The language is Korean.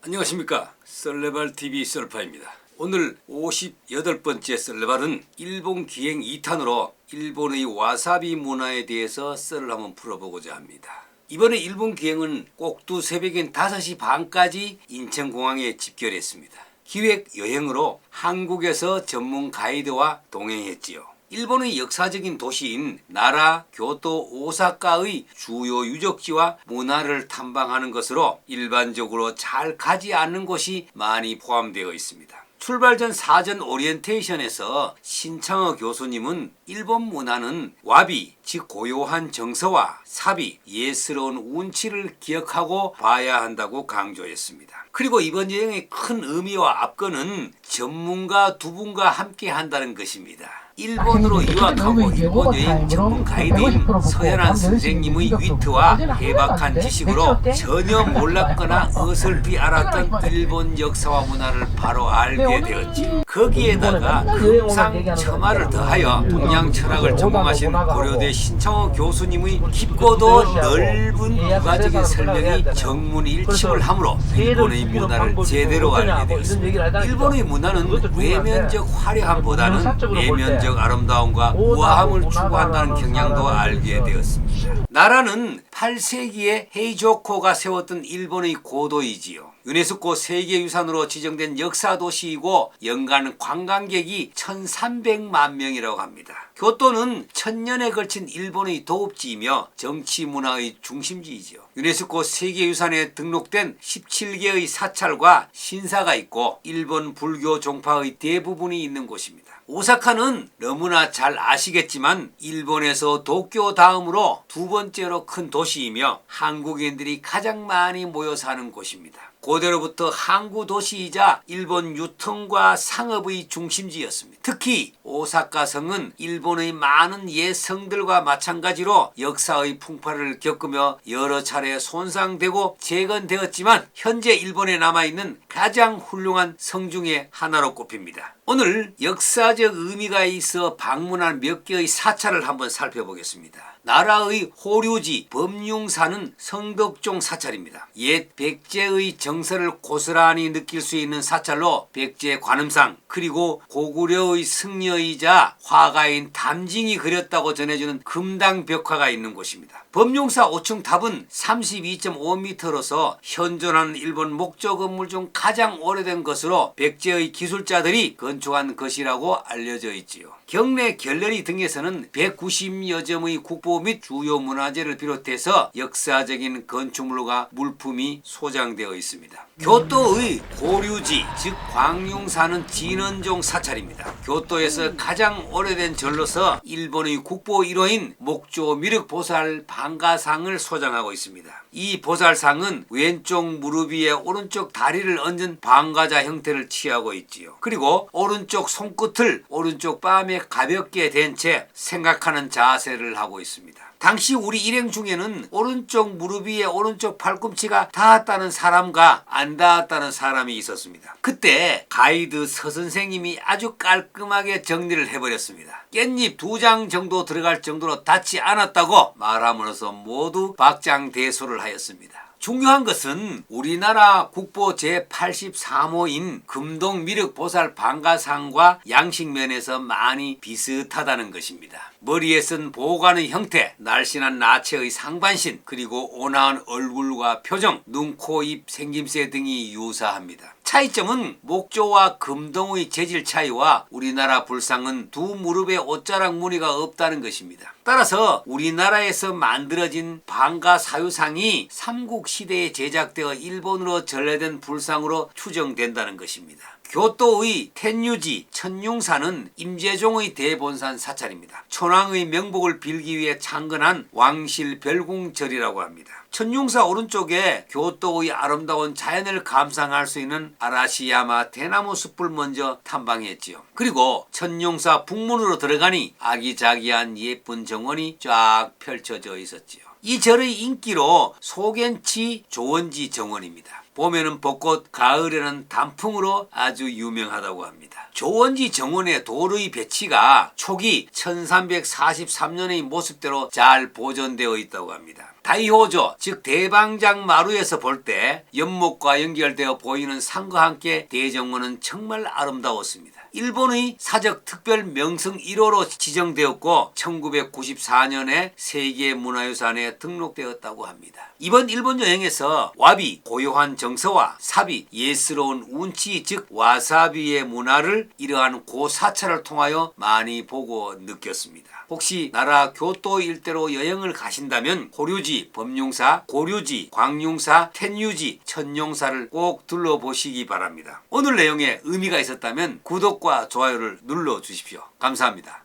안녕하십니까. 썰레발TV 썰파입니다. 오늘 58번째 썰레발은 일본 기행 2탄으로 일본의 와사비 문화에 대해서 썰을 한번 풀어보고자 합니다. 이번에 일본 기행은 꼭두 새벽인 5시 반까지 인천공항에 집결했습니다. 기획 여행으로 한국에서 전문 가이드와 동행했지요. 일본의 역사적인 도시인 나라, 교토, 오사카의 주요 유적지와 문화를 탐방하는 것으로 일반적으로 잘 가지 않는 곳이 많이 포함되어 있습니다. 출발 전 사전 오리엔테이션에서 신창호 교수님은 일본 문화는 와비, 즉 고요한 정서와 사비, 예스러운 운치를 기억하고 봐야 한다고 강조했습니다. 그리고 이번 여행의 큰 의미와 앞건은 전문가 두 분과 함께 한다는 것입니다. 일본으로 유학하고 일본 여행 전문 가이드인 서연한 선생님의 위트와 해박한 지식으로 전혀 몰랐거나 어설피 알았던 일본 역사와 문화를 바로 알게 되었지. 거기에다가 금상첨화를 더하여 동양 철학을 전공하신 고려대 신창호 교수님의 깊고도 넓은 부가적인 설명이 정문일치를 하므로 일본의 문화를 제대로 알게 되었습니다. 일본의 문화는 외면적 화려함보다는 내면적 아름다움과 우아함을 추구한다는 경향도 알게 되었습니다. 나라는 8세기에 헤이조코가 세웠던 일본의 고도이지요. 유네스코 세계유산으로 지정된 역사도시이고 연간 관광객이 1300만 명이라고 합니다. 교토는 1000년에 걸친 일본의 도읍지이며 정치문화의 중심지이지요. 유네스코 세계유산에 등록된 17개의 사찰과 신사가 있고 일본 불교 종파의 대부분이 있는 곳입니다. 오사카는 너무나 잘 아시겠지만 일본에서 도쿄 다음으로 두 번째로 큰 도시이며 한국인들이 가장 많이 모여 사는 곳입니다. 고대로부터 항구 도시이자 일본 유통과 상업의 중심지였습니다. 특히 오사카 성은 일본의 많은 옛 성들과 마찬가지로 역사의 풍파를 겪으며 여러 차례 손상되고 재건되었지만 현재 일본에 남아있는 가장 훌륭한 성 중에 하나로 꼽힙니다. 오늘 역사적 의미가 있어 방문한 몇 개의 사찰을 한번 살펴보겠습니다. 나라의 호류지 범융사는 성덕종 사찰입니다. 옛 백제의 정서를 고스란히 느낄 수 있는 사찰로 백제 관음상 그리고 고구려의 승려이자 화가인 담징이 그렸다고 전해주는 금당 벽화가 있는 곳입니다. 범융사 5층 탑은 32.5m로서 현존하는 일본 목조 건물 중 가장 오래된 것으로 백제의 기술자들이 건축한 것이라고 알려져 있지요. 경내 갤러리 등에서는 190여 점의 국보 및 주요 문화재를 비롯해서 역사적인 건축물과 물품이 소장되어 있습니다. 교토의 고류지 즉 광융사는 진원종 사찰입니다. 교토에서 가장 오래된 절로서 일본의 국보 1호인 목조 미륵보살 방가상을 소장하고 있습니다. 이 보살상은 왼쪽 무릎 위에 오른쪽 다리를 얹은 방가자 형태를 취하고 있지요. 그리고 오른쪽 손끝을 오른쪽 뺨에 가볍게 댄 채 생각하는 자세를 하고 있습니다. 당시 우리 일행 중에는 오른쪽 무릎 위에 오른쪽 팔꿈치가 닿았다는 사람과 안 닿았다는 사람이 있었습니다. 그때 가이드 서 선생님이 아주 깔끔하게 정리를 해버렸습니다. 깻잎 2장 정도 들어갈 정도로 닿지 않았다고 말함으로써 모두 박장대소를 하였습니다. 중요한 것은 우리나라 국보 제83호인 금동미륵보살 방가상과 양식면에서 많이 비슷하다는 것입니다. 머리에 쓴 보관의 형태, 날씬한 나체의 상반신, 그리고 온화한 얼굴과 표정, 눈, 코, 입, 생김새 등이 유사합니다. 차이점은 목조와 금동의 재질 차이와 우리나라 불상은 두 무릎에 옷자락 무늬가 없다는 것입니다. 따라서 우리나라에서 만들어진 방가사유상이 삼국시대에 제작되어 일본으로 전래된 불상으로 추정된다는 것입니다. 교토의 텐유지 천융사는 임재종의 대본산 사찰입니다. 천황의 명복을 빌기 위해 창건한 왕실별궁절이라고 합니다. 천융사 오른쪽에 교토의 아름다운 자연을 감상할 수 있는 아라시야마 대나무 숲을 먼저 탐방했지요. 그리고 천융사 북문으로 들어가니 아기자기한 예쁜 정원이 쫙 펼쳐져 있었지요. 이 절의 인기로 소겐치 조원지 정원입니다. 봄에는 벚꽃, 가을에는 단풍으로 아주 유명하다고 합니다. 조원지 정원의 돌의 배치가 초기 1343년의 모습대로 잘 보존되어 있다고 합니다. 다이호조 즉 대방장 마루에서 볼 때 연못과 연결되어 보이는 산과 함께 대정원은 정말 아름다웠습니다. 일본의 사적 특별 명승 1호로 지정되었고 1994년에 세계문화유산에 등록되었다고 합니다. 이번 일본 여행에서 와비 고요한 정서와 사비 예스러운 운치 즉 와사비의 문화를 이러한 고사찰을 통하여 많이 보고 느꼈습니다. 혹시 나라 교토 일대로 여행을 가신다면 고류지, 범용사, 고류지, 광용사, 텐유지, 천용사를 꼭 둘러보시기 바랍니다. 오늘 내용에 의미가 있었다면 구독과 좋아요를 눌러주십시오. 감사합니다.